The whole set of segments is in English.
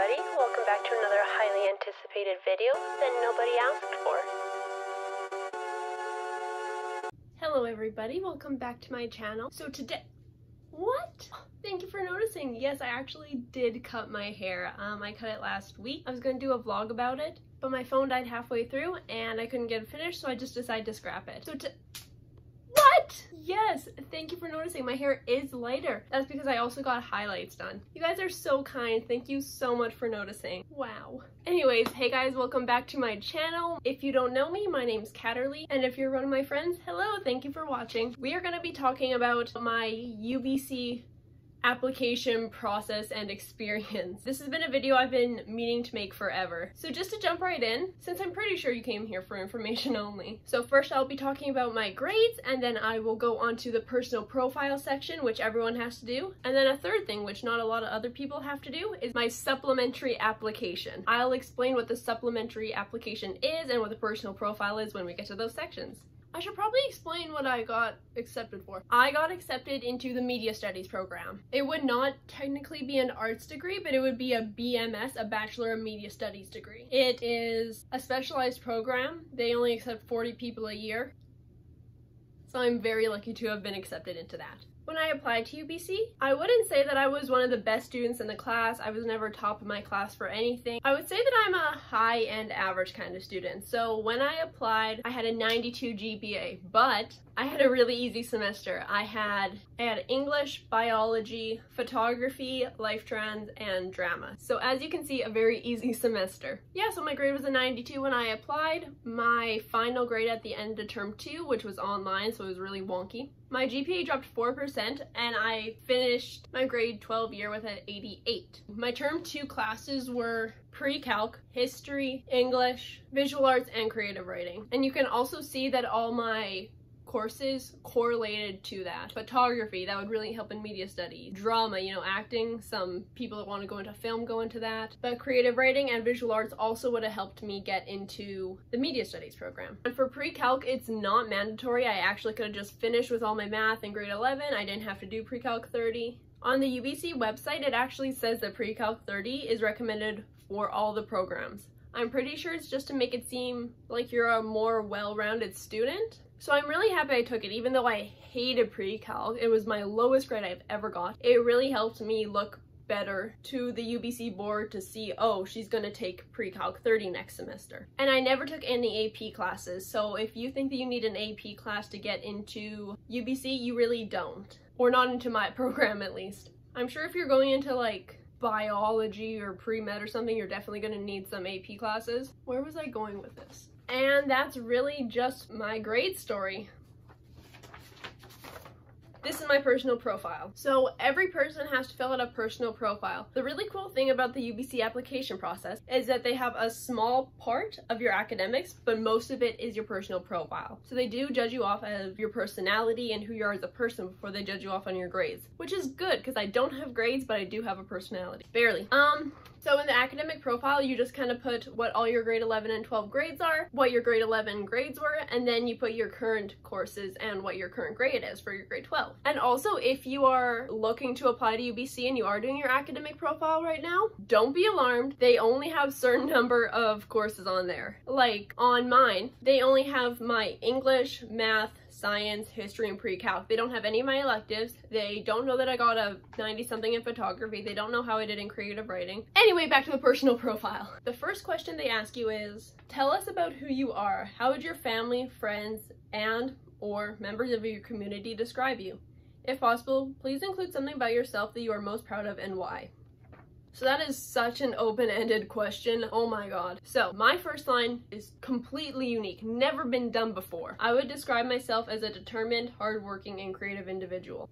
everybody, welcome back to another highly anticipated video that nobody asked for. Hello everybody, welcome back to my channel. So today, what? Thank you for noticing. Yes, I actually did cut my hair. I cut it last week. I was going to do a vlog about it, but my phone died halfway through and I couldn't get it finished, so I just decided to scrap it. What? Yes, thank you for noticing. My hair is lighter. That's because I also got highlights done. You guys are so kind. Thank you so much for noticing. Wow. Anyways, hey guys, welcome back to my channel. If you don't know me, my name's Catterly, and if you're one of my friends, hello, thank you for watching. We are going to be talking about my UBC application process and experience. This has been a video I've been meaning to make forever. So just to jump right in, since I'm pretty sure you came here for information only. So first I'll be talking about my grades, and then I will go on to the personal profile section, which everyone has to do. And then a third thing, which not a lot of other people have to do, is my supplementary application. I'll explain what the supplementary application is and what the personal profile is when we get to those sections. I should probably explain what I got accepted for. I got accepted into the Media Studies program. It would not technically be an arts degree, but it would be a BMS, a Bachelor of Media Studies degree. It is a specialized program. They only accept 40 people a year. So I'm very lucky to have been accepted into that. When I applied to UBC, I wouldn't say that I was one of the best students in the class. I was never top of my class for anything. I would say that I'm a high and average kind of student. So when I applied, I had a 92 GPA, but I had a really easy semester. I had English, biology, photography, life trends, and drama. So as you can see, a very easy semester. Yeah, so my grade was a 92 when I applied. My final grade at the end of term 2, which was online, so it was really wonky. My GPA dropped 4% and I finished my grade 12 year with an 88. My term 2 classes were pre-calc, history, English, visual arts, and creative writing. And you can also see that all my courses correlated to that. Photography, that would really help in media studies. Drama, you know, acting, some people that want to go into film go into that. But creative writing and visual arts also would have helped me get into the media studies program. And for pre-calc, it's not mandatory. I actually could have just finished with all my math in grade 11. I didn't have to do pre-calc 30. On the UBC website, it actually says that pre-calc 30 is recommended for all the programs. I'm pretty sure it's just to make it seem like you're a more well-rounded student. So I'm really happy I took it, even though I hated pre-calc. It was my lowest grade I've ever got. It really helped me look better to the UBC board to see, oh, she's gonna take pre-calc 30 next semester. And I never took any AP classes, so if you think that you need an AP class to get into UBC, you really don't. Or not into my program, at least. I'm sure if you're going into like biology or pre-med or something, you're definitely gonna need some AP classes. Where was I going with this? And that's really just my grade story. This is my personal profile. So every person has to fill out a personal profile. The really cool thing about the UBC application process is that they have a small part of your academics, but most of it is your personal profile. So they do judge you off of your personality and who you are as a person before they judge you off on your grades, which is good because I don't have grades, but I do have a personality. Barely. So in the academic profile, you just kind of put what all your grade 11 and 12 grades are, what your grade 11 grades were, and then you put your current courses and what your current grade is for your grade 12. And also, if you are looking to apply to UBC and you are doing your academic profile right now, don't be alarmed. They only have a certain number of courses on there. Like on mine, they only have my English, math, science, history, and pre-calc. They don't have any of my electives. They don't know that I got a 90-something in photography. They don't know how I did in creative writing. Anyway, back to the personal profile. The first question they ask you is, tell us about who you are. How would your family, friends, and/or members of your community describe you? If possible, please include something about yourself that you are most proud of and why. So that is such an open-ended question. Oh my god. So my first line is completely unique, never been done before. I would describe myself as a determined, hardworking, and creative individual.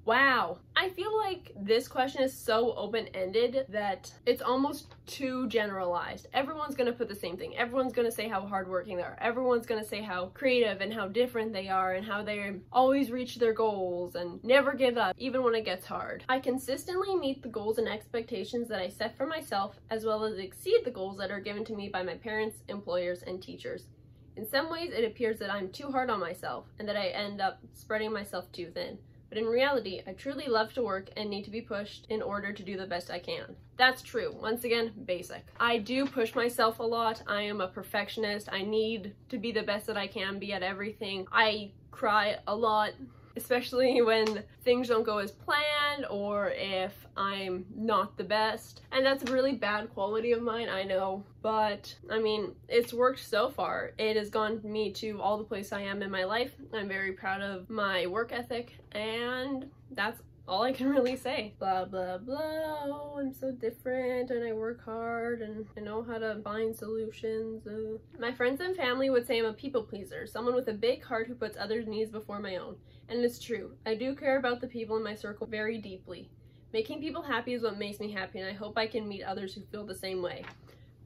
Wow. I feel like this question is so open-ended that it's almost too generalized. Everyone's gonna put the same thing. Everyone's gonna say how hardworking they are. Everyone's gonna say how creative and how different they are and how they always reach their goals and never give up, even when it gets hard. I consistently meet the goals and expectations that I set for myself, as well as exceed the goals that are given to me by my parents, employers, and teachers. In some ways, it appears that I'm too hard on myself and that I end up spreading myself too thin. but in reality, I truly love to work and need to be pushed in order to do the best I can. That's true. Once again, basic. I do push myself a lot. I am a perfectionist. I need to be the best that I can be at everything. I cry a lot, especially when things don't go as planned or if I'm not the best. And that's a really bad quality of mine, I know. But, I mean, it's worked so far. It has gotten me to all the places I am in my life. I'm very proud of my work ethic, and that's all I can really say. Blah, blah, blah. Oh, I'm so different and I work hard and I know how to find solutions. My friends and family would say I'm a people pleaser, someone with a big heart who puts others' needs before my own. And it's true. I do care about the people in my circle very deeply. Making people happy is what makes me happy, and I hope I can meet others who feel the same way.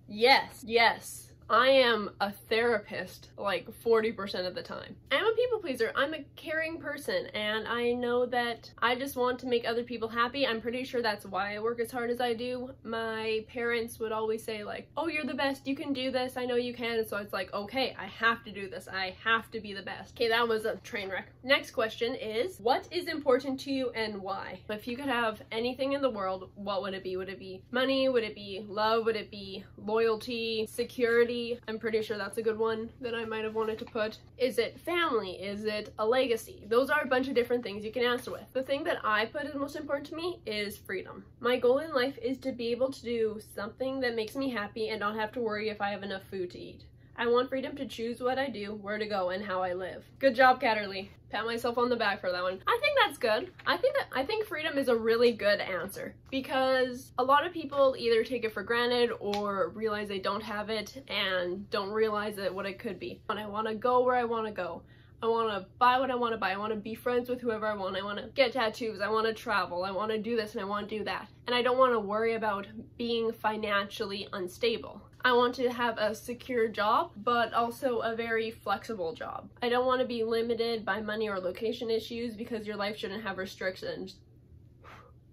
Yes, yes. I am a therapist like 40% of the time. I'm a people pleaser. I'm a caring person, and I know that I just want to make other people happy. I'm pretty sure that's why I work as hard as I do. My parents would always say like, oh, you're the best, you can do this, I know you can. So it's like, okay, I have to do this. I have to be the best. Okay, that was a train wreck. Next question is, what is important to you and why? If you could have anything in the world, what would it be? Would it be money? Would it be love? Would it be loyalty? Security? I'm pretty sure that's a good one that I might have wanted to put. Is it family? Is it a legacy? Those are a bunch of different things you can answer with. The thing that I put as most important to me is freedom. My goal in life is to be able to do something that makes me happy and not have to worry if I have enough food to eat. I want freedom to choose what I do, where to go, and how I live. Good job, Catterly. Pat myself on the back for that one. I think that's good. I think freedom is a really good answer, because a lot of people either take it for granted or realize they don't have it and don't realize what it could be. And I want to go where I want to go. I want to buy what I want to buy. I want to be friends with whoever I want. I want to get tattoos. I want to travel. I want to do this and I want to do that. And I don't want to worry about being financially unstable. I want to have a secure job, but also a very flexible job. I don't want to be limited by money or location issues, because your life shouldn't have restrictions.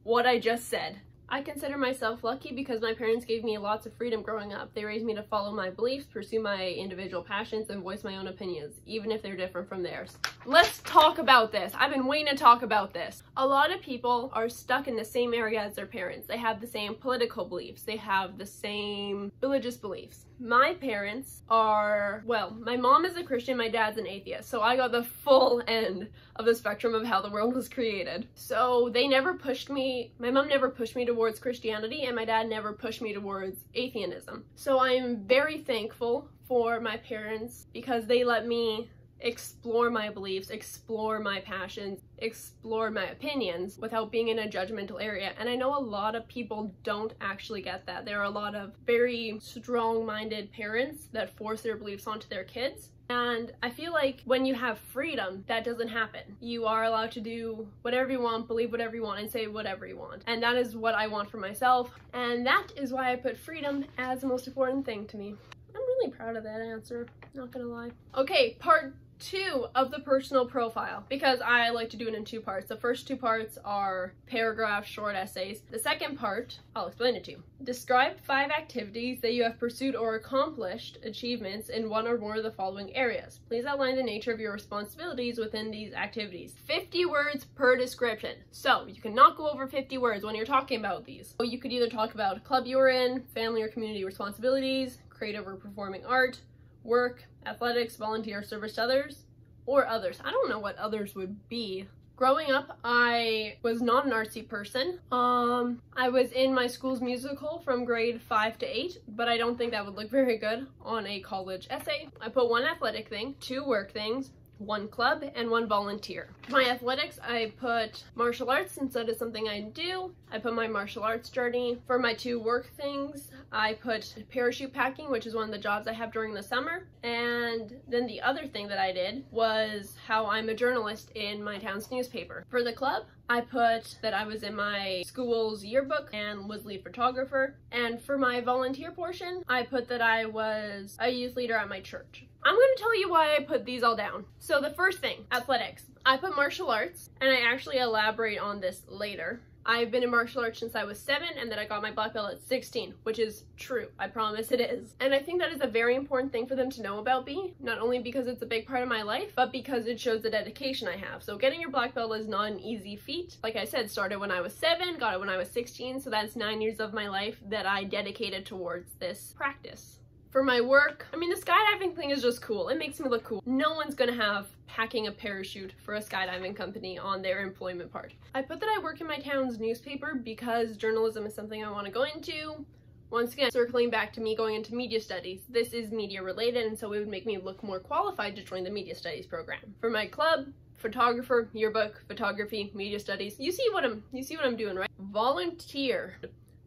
What I just said. I consider myself lucky because my parents gave me lots of freedom growing up. They raised me to follow my beliefs, pursue my individual passions, and voice my own opinions, even if they're different from theirs. Let's talk about this. I've been waiting to talk about this. A lot of people are stuck in the same area as their parents. They have the same political beliefs. They have the same religious beliefs. My parents are, well, my mom is a Christian, my dad's an atheist, so I got the full end of the spectrum of how the world was created. So they never pushed me, my mom never pushed me towards Christianity, and my dad never pushed me towards atheism. So I'm very thankful for my parents because they let me explore my beliefs, explore my passions, explore my opinions without being in a judgmental area. And I know a lot of people don't actually get that. There are a lot of very strong-minded parents that force their beliefs onto their kids. And I feel like when you have freedom, that doesn't happen. You are allowed to do whatever you want, believe whatever you want, and say whatever you want. And that is what I want for myself. And that is why I put freedom as the most important thing to me. I'm really proud of that answer, not gonna lie. Okay, part 2 of the personal profile, because I like to do it in 2 parts. The first 2 parts are paragraph short essays. The second part, I'll explain it to you. Describe 5 activities that you have pursued or accomplished achievements in one or more of the following areas. Please outline the nature of your responsibilities within these activities. 50 words per description. So you cannot go over 50 words when you're talking about these. So you could either talk about club you were in, family or community responsibilities, creative or performing art, work, athletics, volunteer, service to others, or others. I don't know what others would be. Growing up, I was not an artsy person. I was in my school's musical from grade 5 to 8, but I don't think that would look very good on a college essay. I put 1 athletic thing, 2 work things, 1 club, and 1 volunteer. My athletics, I put martial arts since that is something I do. I put my martial arts journey. For my 2 work things, I put parachute packing, which is one of the jobs I have during the summer. And then the other thing that I did was how I'm a journalist in my town's newspaper. For the club, I put that I was in my school's yearbook and was lead photographer. And for my volunteer portion, I put that I was a youth leader at my church. I'm going to tell you why I put these all down. So the first thing, athletics. I put martial arts, and I actually elaborate on this later. I've been in martial arts since I was 7, and then I got my black belt at 16, which is true. I promise it is. And I think that is a very important thing for them to know about me, not only because it's a big part of my life, but because it shows the dedication I have. So getting your black belt is not an easy feat. Like I said, started when I was 7, got it when I was 16, so that's 9 years of my life that I dedicated towards this practice. For my work, I mean, the skydiving thing is just cool. It makes me look cool. No one's gonna have packing a parachute for a skydiving company on their employment part. I put that I work in my town's newspaper because journalism is something I want to go into. Once again, circling back to me going into media studies, this is media related, and so it would make me look more qualified to join the media studies program. For my club, photographer, yearbook, photography, media studies, you see what I'm doing, right? Volunteer.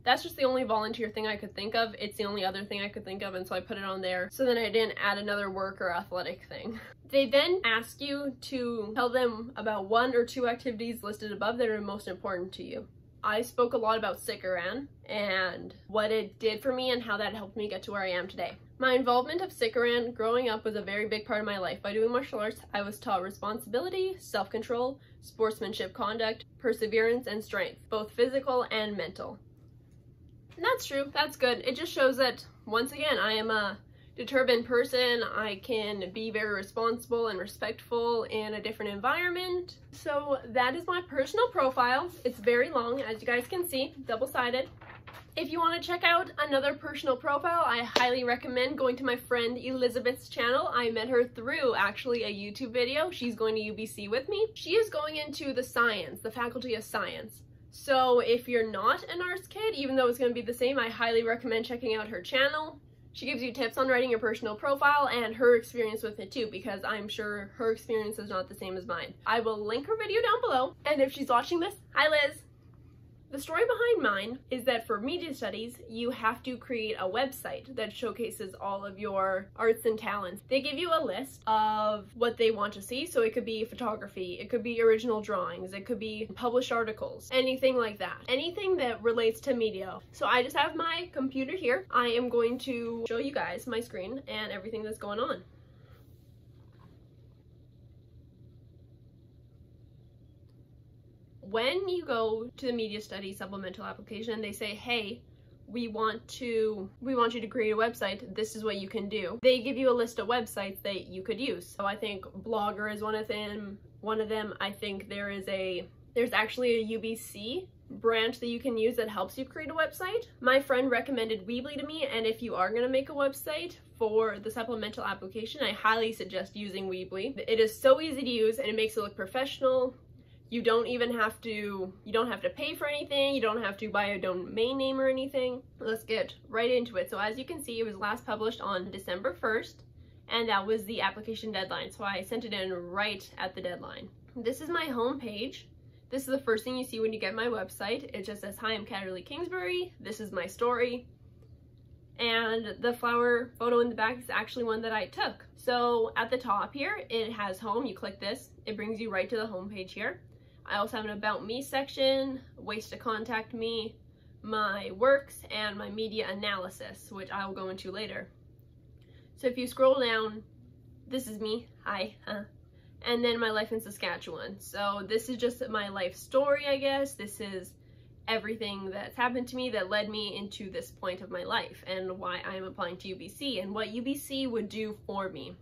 That's just the only volunteer thing I could think of. It's the only other thing I could think of, and so I put it on there. So then I didn't add another work or athletic thing. They then ask you to tell them about 1 or 2 activities listed above that are most important to you. I spoke a lot about Sikaran and what it did for me and how that helped me get to where I am today. My involvement of Sikaran growing up was a very big part of my life. By doing martial arts, I was taught responsibility, self-control, sportsmanship conduct, perseverance, and strength, both physical and mental. And that's true, that's good. It just shows that, once again, I am a determined person. I can be very responsible and respectful in a different environment. So that is my personal profile. It's very long, as you guys can see, double-sided. If you want to check out another personal profile, I highly recommend going to my friend Elizabeth's channel. I met her through actually a YouTube video. She's going to UBC with me. She is going into the Faculty of Science. So if you're not an arts kid, even though it's going to be the same, I highly recommend checking out her channel. She gives you tips on writing your personal profile and her experience with it too, because I'm sure her experience is not the same as mine. I will link her video down below, and if she's watching this, hi Liz! The story behind mine is that for media studies, you have to create a website that showcases all of your arts and talents. They give you a list of what they want to see, so it could be photography, it could be original drawings, it could be published articles, anything like that. Anything that relates to media. So I just have my computer here. I am going to show you guys my screen and everything that's going on. When you go to the media studies supplemental application, they say, hey, we want you to create a website. This is what you can do. They give you a list of websites that you could use. So I think Blogger is one of them. I think there's actually a UBC branch that you can use that helps you create a website. My friend recommended Weebly to me, and if you are going to make a website for the supplemental application, I highly suggest using Weebly. It is so easy to use and it makes it look professional. You don't have to pay for anything. You don't have to buy a domain name or anything. Let's get right into it. So as you can see, it was last published on December 1st, and that was the application deadline. So I sent it in right at the deadline. This is my home page. This is the first thing you see when you get my website. It just says, hi, I'm Catterley Kingsbury. This is my story. And the flower photo in the back is actually one that I took. So at the top here, it has home. You click this, it brings you right to the home page here. I also have an About Me section, ways to contact me, my works, and my media analysis, which I will go into later. So if you scroll down, this is me, hi, and then my life in Saskatchewan. So this is just my life story, I guess. This is everything that's happened to me that led me into this point of my life and why I'm applying to UBC and what UBC would do for me.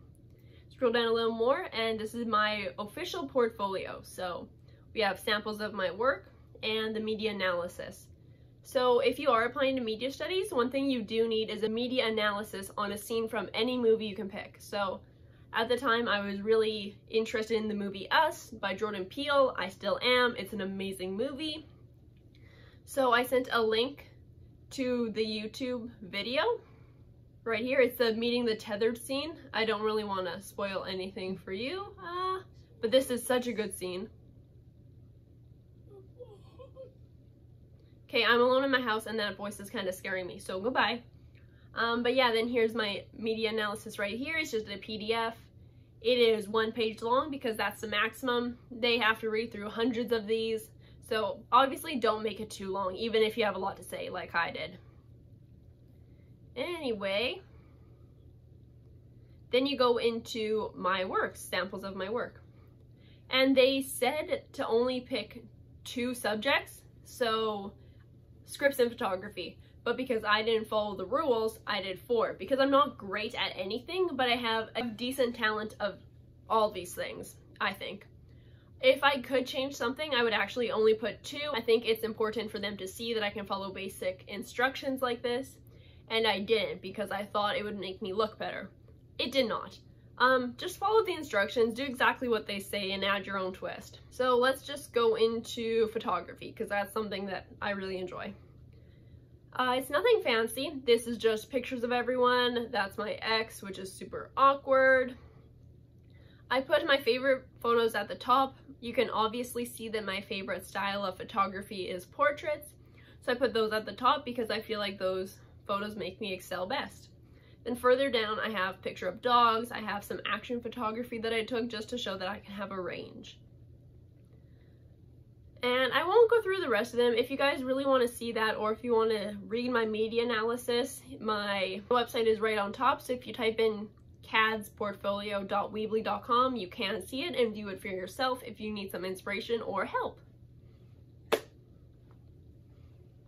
Scroll down a little more, and this is my official portfolio. So we have samples of my work and the media analysis. So if you are applying to media studies, one thing you do need is a media analysis on a scene from any movie you can pick. So at the time, I was really interested in the movie Us by Jordan Peele. I still am. It's an amazing movie. So I sent a link to the YouTube video right here. It's the meeting the tethered scene. I don't really want to spoil anything for you, but this is such a good scene. Okay, I'm alone in my house and that voice is kind of scaring me, so goodbye. But yeah, then here's my media analysis right here. It's just a PDF. It is 1 page long because that's the maximum. They have to read through hundreds of these. So obviously don't make it too long, even if you have a lot to say like I did. Anyway, then you go into my works, samples of my work. And they said to only pick 2 subjects. So scripts and photography. But because I didn't follow the rules, I did 4. Because I'm not great at anything, but I have a decent talent of all these things, I think. If I could change something, I would actually only put 2. I think it's important for them to see that I can follow basic instructions like this. And I didn't because I thought it would make me look better. It did not. Just follow the instructions, do exactly what they say, and add your own twist. So let's just go into photography because that's something that I really enjoy. It's nothing fancy. This is just pictures of everyone. That's my ex, which is super awkward. I put my favorite photos at the top. You can obviously see that my favorite style of photography is portraits. So I put those at the top because I feel like those photos make me excel best. Then further down, I have a picture of dogs. I have some action photography that I took just to show that I can have a range. And I won't go through the rest of them. If you guys really want to see that, or if you want to read my media analysis, my website is right on top. So if you type in cadsportfolio.weebly.com, you can see it and view it for yourself if you need some inspiration or help.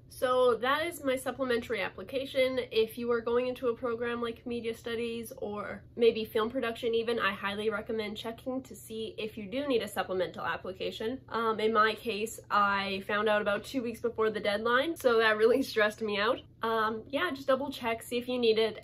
So that is my supplementary application. If you are going into a program like media studies or maybe film production even, I highly recommend checking to see if you do need a supplemental application. In my case, I found out about 2 weeks before the deadline, so that really stressed me out. Yeah, just double check, see if you need it.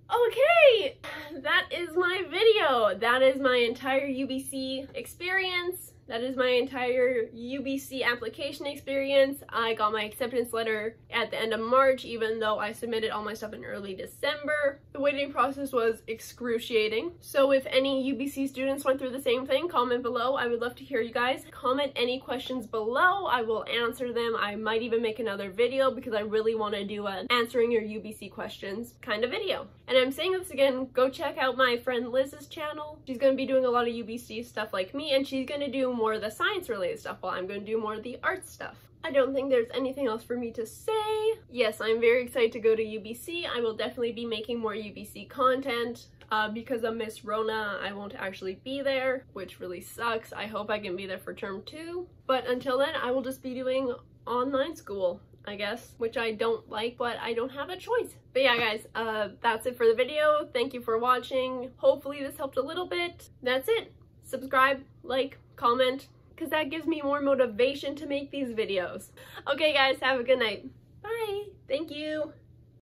Okay, that is my video. That is my entire UBC experience. That is my entire UBC application experience. I got my acceptance letter at the end of March, even though I submitted all my stuff in early December. The waiting process was excruciating. So if any UBC students went through the same thing, comment below. I would love to hear you guys. Comment any questions below. I will answer them. I might even make another video because I really want to do an answering your UBC questions kind of video. And I'm saying this again, go check out my friend Liz's channel. She's going to be doing a lot of UBC stuff like me, and she's going to do more of the science related stuff while I'm going to do more of the art stuff. I don't think there's anything else for me to say. Yes, I'm very excited to go to UBC. I will definitely be making more UBC content. Because of Miss Rona, I won't actually be there, which really sucks. I hope I can be there for term 2. But until then, I will just be doing online school, I guess, which I don't like, but I don't have a choice. But yeah, guys, that's it for the video. Thank you for watching. Hopefully this helped a little bit. That's it. Subscribe, like, comment, because that gives me more motivation to make these videos. Okay, guys, have a good night. Bye. Thank you.